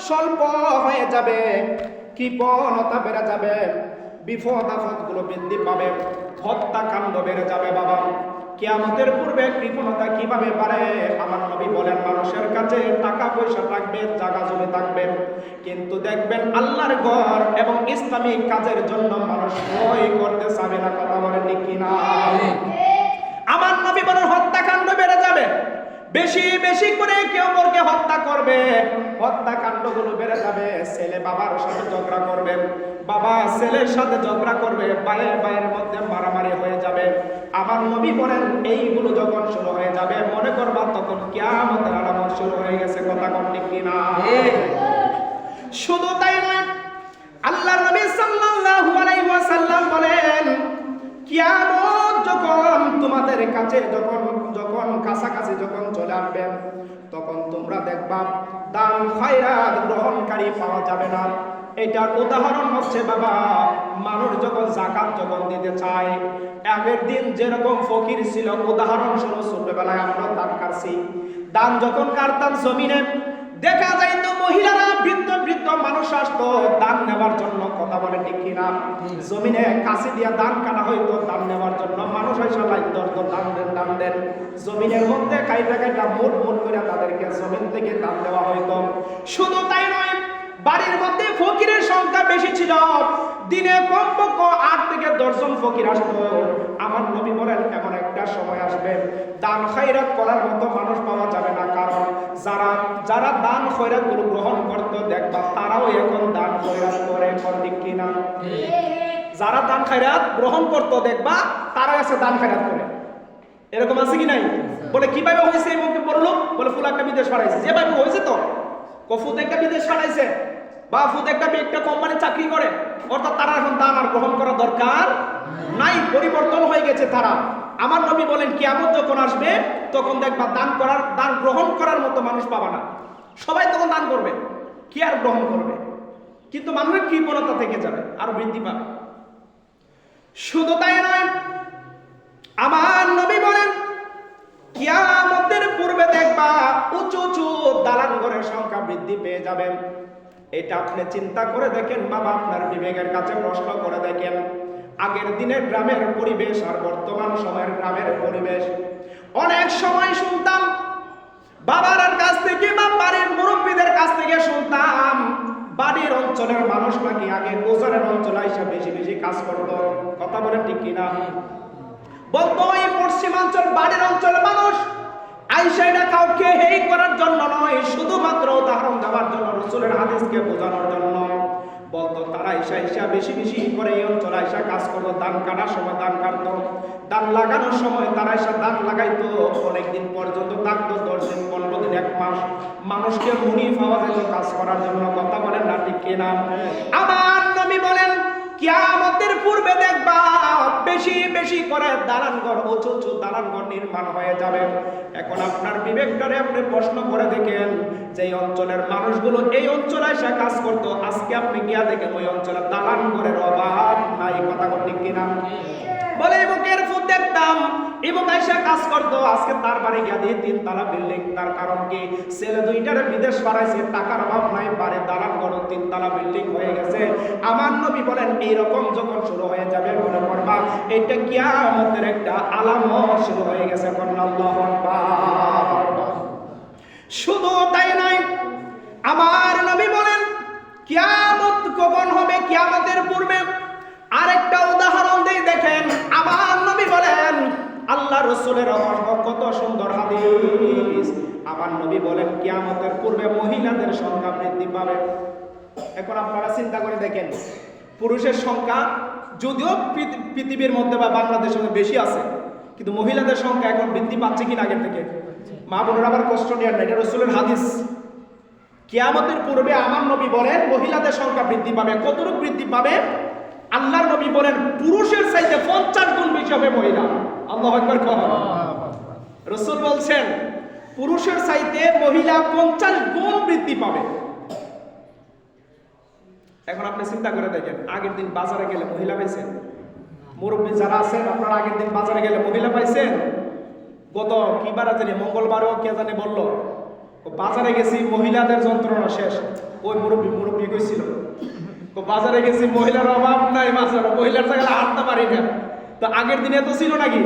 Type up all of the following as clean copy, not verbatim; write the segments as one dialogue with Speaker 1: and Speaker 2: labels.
Speaker 1: স্বল্প হয়ে যাবে, কৃপণতা বেড়ে যাবে, বিপদ আপদগুলো বৃদ্ধি পাবে, হত্যাকাণ্ড বেড়ে যাবে। বাবা, কিয়ামতের পূর্বে কৃপণতা কিভাবে বাড়ে? আমার নবী বলেন, মানুষের কাছে টাকা পয়সা থাকবে, জায়গা জমি থাকবে, কিন্তু দেখবেন আল্লাহর ঘর এবং ইসলামিক কাজের জন্য মানুষ ভয় করতে চাবে না। কথা বলেন ঠিক কিনা? আমার নবী বলেন, হত্যাকাণ্ড বেড়ে যাবে, বেশি বেশি করে কেউ ওরকে হত্যা করবে, হত্যাকাণ্ডগুলো বেড়ে যাবে। ছেলে বাবার সাথে ঝগড়া করবে, বাবা ছেলের সাথে ঝগড়া করবে, ভাইয়ের মধ্যে মারামারি হয়ে যাবে। আমার নবী বলেন, এইগুলো যখন শুরু হয়ে যাবে, মনে করবা তখন কিয়ামতের আলামত শুরু হয়ে গেছে। কথা ঠিক কিনা? শুধু তাই নয়, আল্লাহর নবী সাল্লাল্লাহু আলাইহি ওয়াসাল্লাম বলেন, কিয়ামত যখন তোমাদের কাছে যখন কাছাকাছি যখন চলে আসবে, তখন তোমরা দেখবা দান খয়রাত গ্রহণকারী পাওয়া যাবে না। এটার উদাহরণ হচ্ছে বাবা, মানুষ যখন যাকাত যখন দিতে চায়, আগের দিন যেরকম ফকির ছিল, উদাহরণস্বরূপ ছোটবেলায় আমরা দান কাটছি, দান যখন কাটতাম জমিনে, দেখা যায় তো মহিলারা বৃদ্ধ বৃদ্ধ মানুষ আসতো দান নেওয়ার জন্য। কথা বলে ঠিক কিনা? জমিনে কাছে দিয়া দান কাটা হইতো দান নেওয়ার জন্য, মানুষ এসে লাগতো দান দেন। জমিনের মধ্যে কাইটা মোট করে তাদেরকে জমিন থেকে দান দেওয়া হইতো। শুধু তাই নয়, বাড়ির মধ্যে ফকিরের সংখ্যা বেশি ছিল, দিনে কমপক্ষে 8 থেকে 10 জন ফকির আসতো। আমার নবী বলেন, এমন একটা সময় আসবে দান খয়রাত করার মতো মানুষ পাওয়া যাবে না। কারণ যারা দান খয়রাত গুলো গ্রহণ করতো, দেখবা তারাও এখন দান খয়রাত করে। ঠিক কিনা? যারা দান খয়রাত গ্রহণ করতো, দেখবা তারা আছে দান খয়রাত করে। এরকম আছে কি নাই? বলে কিভাবে হয়েছে? এই মুখে বললো, বলে ফুল একটা বিদেশ পাঠাইছে। যেভাবে হয়েছে তো, ফুদ একটা বিদেশ পাঠাইছে, বা ফুদ একটা কোম্পানি চাকরি করে, অর্থাৎ তারা এখন দান আর গ্রহণ করা দরকার নাই, পরিবর্তন হয়ে গেছে তারা। আমার নবী বলেন, কিয়ামত যখন আসবে, তখন দেখবা দান গ্রহণ করার মতো মানুষ পাবা না। সবাই তখন দান করবে, কি আর গ্রহণ করবে, কিন্তু মানুষের কৃপণতা থেকে যাবে, আরো বৃদ্ধি পাবে। শুধু তাই নয়, আমার নবী বলেন, কিয়ামতের পূর্বে দেখবা উঁচু উঁচু দালান ঘরের সংখ্যা বৃদ্ধি পেয়ে যাবে। এটা আপনি চিন্তা করে দেখেন বাবা, আপনার বিবেকের কাছে প্রশ্ন করে দেখেন, আগের দিনের গ্রামের পরিবেশ আর বর্তমান সময়ের গ্রামের পরিবেশ। অনেক সময় শুনতাম বাবার কাছ থেকে বা বাড়ির মুরব্বীদের কাছ থেকে শুনতাম, বাড়ির অঞ্চলের মানুষ নাকি আগে গোজারের অঞ্চলে এসে বেশি বেশি কাজ করতো। কথা বলেন ঠিক কিনা? বলতো এই পশ্চিমাঞ্চল বাড়ির অঞ্চলের মানুষ আইসা এটা কাউকে হেই করার জন্য নয়, শুধুমাত্র উদাহরণ দেওয়ার জন্য, রাসূলের হাদিসকে বোঝানোর জন্য বলতো। তারা ঈশা বেশি বেশি করে এই অঞ্চলে এসে কাজ করতো, ধান কাটার সময় ধান কাটতো, ধান লাগানোর সময় তারা এসে ধান লাগাইতো, অনেকদিন পর্যন্ত থাকতো, 10 দিন 15 দিন 1 মাস, মানুষকে মুড়ি পাওয়া যেত কাজ করার জন্য। কথা বলেন না ঠিক কিনা? আমার নবী বলেন, কিয়ামতের পূর্বে দেখবা বেশি বেশি করে দালানঘর, উঁচু উঁচু দালানঘর নির্মাণ হয়ে যাবে। এখন আপনার বিবেকটারে আপনি প্রশ্ন করে দেখেন, যে অঞ্চলের মানুষগুলো এই অঞ্চলে এসে কাজ করতো, আজকে আপনি গিয়া দেখেন ওই অঞ্চলে দালানঘরের অভাব নাই। কথা ঠিক কিনা? বলে এমুকের ফুট দেখতাম, এমুক এসে কাজ করতো, আজকে তার বাড়ি গিয়া দিয়ে 3 তলা বিল্ডিং। তার কারণ কি? ছেলে 2টারে বিদেশ পাঠাইছে, টাকার অভাব নাই, বাড়ি দালানঘর 3 তলা বিল্ডিং হয়ে গেছে। আমার নবী বলেন, এইরকম যখন শুরু হয়ে যাবে, মনে করবা এটা কিয়ামতের একটা আলামত শুরু হয়ে গেছে। আল্লাহু আকবার। শুধু তাই নয়, আমার নবী বলেন, কিয়ামত কখন হবে? কিয়ামতের পূর্বে আরেকটা উদাহরণ দেই, দেখেন। আমার নবী বলেন, আল্লাহ রাসূলের কত সুন্দর হাদিস। আমার নবী বলেন, কিয়ামতের পূর্বে মহিলাদের সংখ্যা বৃদ্ধি পাবে। এখন আপনারা চিন্তা করে দেখেন, পুরুষের সংখ্যা যদিও পৃথিবীর মধ্যে বা বাংলাদেশের মধ্যে বেশি আছে, কিন্তু মহিলাদের সংখ্যা এখন বৃদ্ধি পাচ্ছে কিনা আগের থেকে? মা বোনেরা আবার কষ্ট নেন না, এটা রাসূলের হাদিস। কিয়ামতের পূর্বে আমার নবী বলেন, মহিলাদের সংখ্যা বৃদ্ধি পাবে। কতটুকু বৃদ্ধি পাবে? আল্লাহর নবী বলেন, পুরুষের চাইতে 50 গুণ বেশি হবে মহিলা। আল্লাহু আকবার। রাসূল বলছেন, পুরুষের চাইতে মহিলা 50 গুণ বৃদ্ধি পাবে। এখন আপনি চিন্তা করে দেখেন, আগের দিন বাজারে গেলে মহিলা পাইছেন? মুরব্বী যারা আছেন, আপনারা আগের দিন বাজারে গেলে মহিলা পাইছেন? গত কি বার জানি, মঙ্গলবারও কে জানি বললো, বাজারে গেছি, মহিলাদের যন্ত্রণা শেষ। ওই মুরব্বী কইছিল বাজারে গেছি, মহিলার অভাব নাই বাজারে, মহিলার জায়গায় হাঁটতে পারি না। তো আগের দিনে এত ছিল নাকি?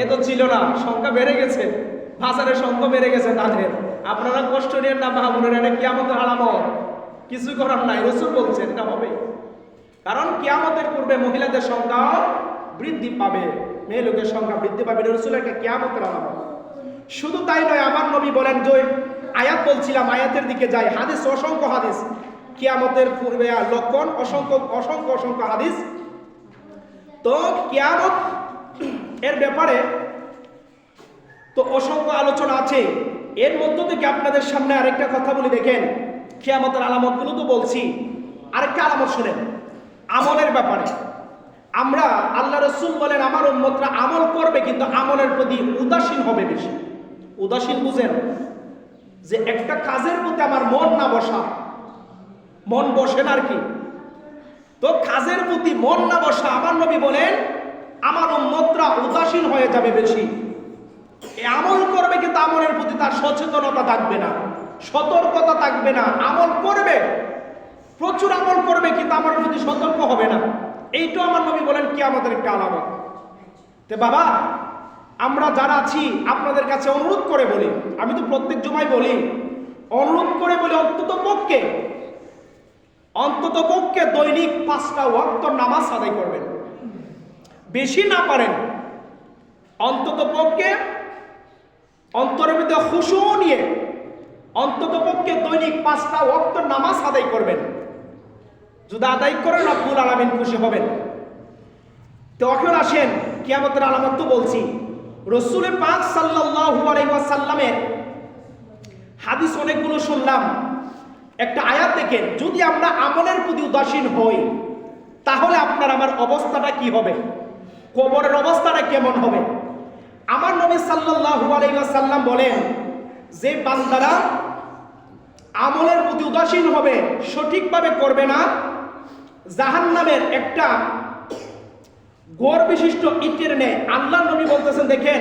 Speaker 1: এত ছিল না, সংখ্যা বেড়ে গেছে, বাজারের সংখ্যা বেড়ে গেছে তাদের। আপনারা কষ্ট নিয়ে না ভাবুন, এটা কিয়ামতের আলামত, কিছু করার নাই। রাসূল বলছেন এটা হবে, কারণ কিয়ামতের পূর্বে মহিলাদের সংখ্যা বৃদ্ধি পাবে, মেয়ে লোকের সংখ্যা বৃদ্ধি পাবে। রাসূল একটা কিয়ামতের আলামত। শুধু তাই নয়, আমার নবী বলেন, যে আয়াত বলছিলাম, আয়াতের দিকে যাই। হাদিস, অসংখ্য হাদিস, কিয়ামতের পূর্বে লক্ষণ, অসংখ্য অসংখ্য অসংখ্য হাদিস। তো কিয়ামত এর ব্যাপারে তো অসংখ্য আলোচনা আছে। এর মধ্য থেকে আপনাদের সামনে আরেকটা কথা বলি, দেখেন কিয়ামতের আলামতগুলো তো বলছি, আরেকটা আলামত শুনেন আমলের ব্যাপারে। আমরা, আল্লাহ রাসূল বলেন আমার উম্মতরা আমল করবে, কিন্তু আমলের প্রতি উদাসীন হবে বেশি। উদাসীন বুঝেন, যে একটা কাজের প্রতি আমার মন না বসা, মন বসে না আর কি। তো কাজের প্রতি মন না বসা, আমার নবী বলেন আমার উম্মতরা উদাসীন হয়ে যাবে বেশি। এই আমল করবে কিন্তু আমলের প্রতি তার সচেতনতা থাকবে না, সতর্কতা থাকবে না। আমল করবে, প্রচুর আমল করবে, কিন্তু আমলের প্রতি সতর্ক হবে না। এইটা আমার নবী বলেন কিয়ামতের একটা আলামত। তে বাবা, আমরা যারা আছি আপনাদের কাছে অনুরোধ করে বলি, আমি তো প্রত্যেক জুমায় বলি, অনুরোধ করে বলি অন্তত পক্ষে দৈনিক 5টা ওয়াক্ত নামাজ আদায় করবেন। বেশি না পারেন অন্তত পক্ষে অন্তরের মধ্যে খুশু নিয়ে অন্তত পক্ষে দৈনিক 5টা ওয়াক্ত নামাজ আদায় করবেন। যদি আদায় করেন রব্বুল আলামিন খুশি হবেন। তো এখন আসেন কিয়ামতের আলামত তো বলছি। রাসূল পাক সাল্লাল্লাহু আলাইহি ওয়াসাল্লামের হাদিস অনেকগুলো শুনলাম। একটা আয়াত দেখেন, যদি আমরা আমলের প্রতি উদাসীন হই তাহলে আপনার আমার অবস্থাটা কি হবে, কবরের অবস্থাটা কেমন হবে। আমার নবী সাল্লাল্লাহু আলাইহি ওয়াসাল্লাম বলেন, যে বান্দারা আমলের প্রতি উদাসীন হবে, সঠিকভাবে করবে না, জাহান্নামের একটা ঘর বিশিষ্ট ইটের ন্যায়, আল্লাহ নবী বলতেছেন, দেখেন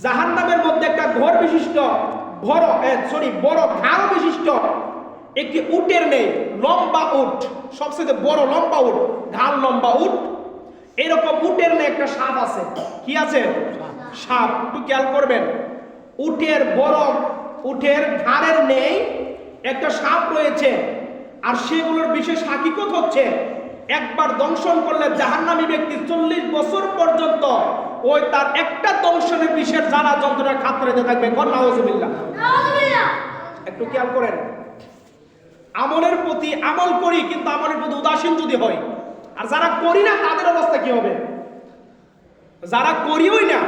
Speaker 1: জাহান্নামের মধ্যে একটা ঘর বিশিষ্ট বড় ঘাড় বিশিষ্ট একটি উটের নেই, লম্বা উট, সবচেয়ে বড় লম্বা উট, ঘাড় লম্বা উট, এরকম উটের নেই একটা সাপ আছে। কি আছে? সাপ। একটু খেয়াল করবেন, উটের ঘাড়ের নেই একটা সাপ রয়েছে। আর সেগুলোর বিশেষ হাকিকত হচ্ছে, একবার দংশন করলে জাহান্নামী ব্যক্তি 40 বছর পর্যন্ত ওই তার একটা দংশনের বিষের জ্বালা যন্ত্রণা খাতরাতে থাকবে। নাউযুবিল্লাহ। একটু খেয়াল করেন, আমলের প্রতি আমল করি কিন্তু আমলের প্রতি উদাসীন যদি হয়, আর যারা করি না তাদের অবস্থা কি হবে? যারা করিওই না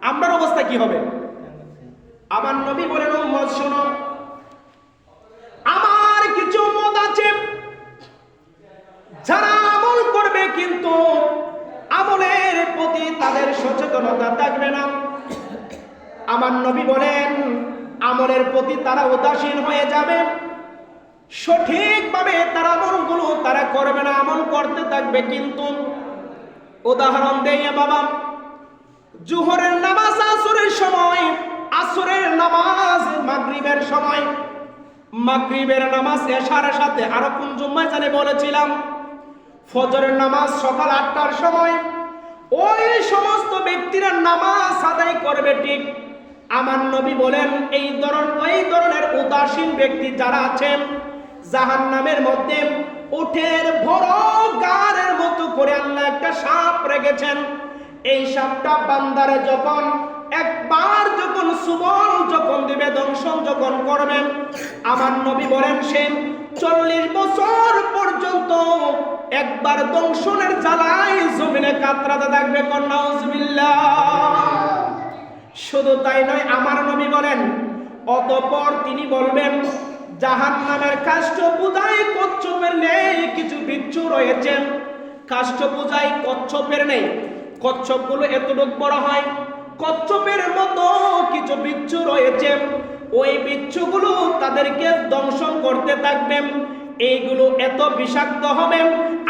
Speaker 1: আমরার অবস্থা কি হবে? আমার নবী বলেন, উম্মত শোনো, আমার কিছু উম্মত আছে যারা আমল করবে কিন্তু আমলের প্রতি তাদের সচেতনতা থাকবে না। আমার নবী বলেন আমলের প্রতি তারা উদাসীন হয়ে যাবে, সঠিকভাবে তারা আমলগুলো তারা করবে না, আমল করতে থাকবে কিন্তু। উদাহরণ দেই বাবা, জোহরের নামাজ আসরের সময়, আসরের নামাজ মাগরিবের সময়, মাগরিবের নামাজ এশার সাথে, আরো কোন জুম্মায় জানি বলেছিলাম, ফজরের নামাজ সকাল 8টার সময়। ওই সমস্ত ব্যক্তিরা নামাজ আদায় করবে ঠিক। আমার নবী বলেন এই ধরনের উদাসীন ব্যক্তি যারা আছেন, জাহান্নামের মধ্যে উটের বড় গাড়ের মতো করে আল্লাহ একটা সাপ রেখেছেন। এই সাপটা বান্দারে একবার যখন সুবল যখন দিবে, দংশন যখন করবেন, আমার নবী বলেন সে 40 বছর পর্যন্ত একবার দংশনের জ্বালায় জমিনে কাতরাতে থাকবে। নাউযুবিল্লাহ। শুধু তাই নয়, আমার নবী বলেন অতঃপর তিনি বলবেন, জাহান্নামের কাষ্ঠপূজায় কচ্ছপের নেই কিছু বিচ্ছু রয়েছে। কাষ্ঠপূজায় কচ্ছপের নেই, কচ্ছপগুলো এতটুকু বড় হয়, কচ্ছপের মতো কিছু বিচ্ছু রয়েছে। ওই বিচ্ছুগুলো তাদেরকে দংশন করতে থাকবেন। এইগুলো এত বিষাক্ত হবে,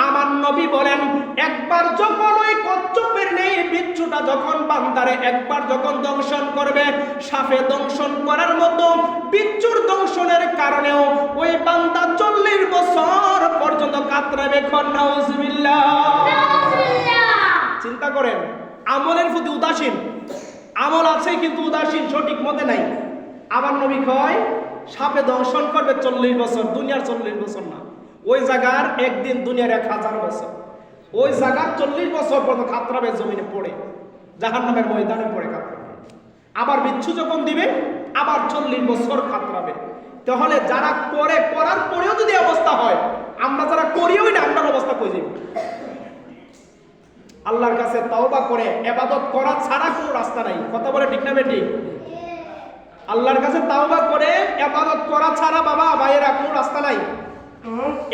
Speaker 1: আমার নবী বলেন একবার যখন ওই কচ্ছপের নেই বিচ্ছুটা যখন বান্দারে একবার যখন দংশন করবে, সাপে দংশন করার মতো বিচ্ছুর দংশনের কারণেও ওই বান্দা 40 বছর পর্যন্ত কাতরাবে। নাউজুবিল্লাহ। চিন্তা করেন, আমলের প্রতি উদাসীন, আমল আছে কিন্তু উদাসীন, সঠিক মতে নাই। আমার নবী কয় সাপে দংশন করবে 40 বছর, দুনিয়ার 40 বছর না, ওই জায়গার একদিন দুনিয়ার 1000 বছর। ওই জায়গার 40 বছর পর্যন্ত কাতরাবে, জমিনে পড়ে, জাহান্নামের ময়দানে পড়ে কাতরাবে। আবার বিচ্ছু যখন দিবে আবার 40 বছর কাতরাবে। তাহলে যারা করে, করার পরেও যদি অবস্থা হয়, আমরা যারা করিও না, আমরা অবস্থা কই যাবে? আল্লাহর কাছে তওবা করে ইবাদত করা ছাড়া কোনো রাস্তা নাই। কথা বলে ঠিক না বেটি? আল্লাহর কাছে তওবা করে ইবাদত করা ছাড়া বাবা ভাইয়েরা কোনো রাস্তা নাই।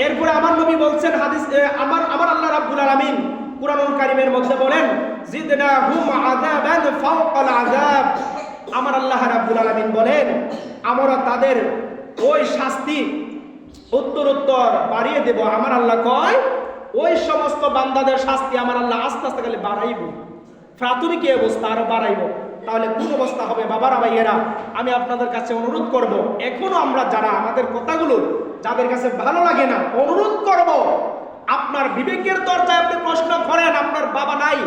Speaker 1: এরপরে আমার নবী বলছেন হাদিস, আমার আল্লাহ রাব্বুল আলামিন কুরআনুল কারীমের মধ্যে বলেন জিদনাহুম আযাবান ফাওকাল আযাব। আমার আল্লাহ রাব্বুল আলামিন বলেন আমরা তাদের ওই শাস্তি উত্তরোত্তর বাড়িয়ে দেব। আমার আল্লাহ কয় ওই সমস্ত বান্দাদের শাস্তি আমার আল্লাহ আস্তে আস্তে খালি বাড়াইব। প্রাথমিক এই অবস্থা আরো বাড়াইব। তাহলে কোন অবস্থা হবে বাবারা ভাইয়েরা? আমি আপনাদের কাছে অনুরোধ করব, এখনো আমরা যারা আমাদের কথাগুলো যাদের কাছে ভালো লাগে না, অনুরোধ করব আপনার বিবেকের দরজায় আপনি প্রশ্ন করেন। আপনার বাবা নাই,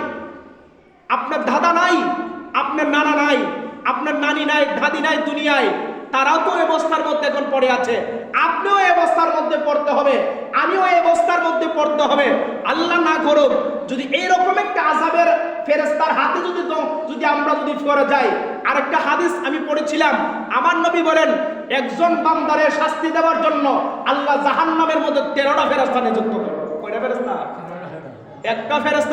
Speaker 1: আপনার দাদা নাই, আপনার নানা নাই, আপনার নানি নাই, দাদি নাই দুনিয়ায়, তারাও তো এই অবস্থার মধ্যে এখন পড়ে আছে। আপনিও এই অবস্থার মধ্যে পড়তে হবে, আমিও এই অবস্থার মধ্যে পড়তে হবে। আল্লাহ না করুক যদি এইরকম একটা আযাবের ফেরেশতার হাতে যদি আমরা পড়ে যাই। আরেকটা হাদিস আমি পড়েছিলাম, আমার নবী বলেন একজন বান্দারে শাস্তি দেওয়ার জন্য আল্লাহ জাহান্নামের মধ্যে 13টা ফেরেশতা নিযুক্ত করেন। কয়টা ফেরেশতা? একটা ফেরেশতা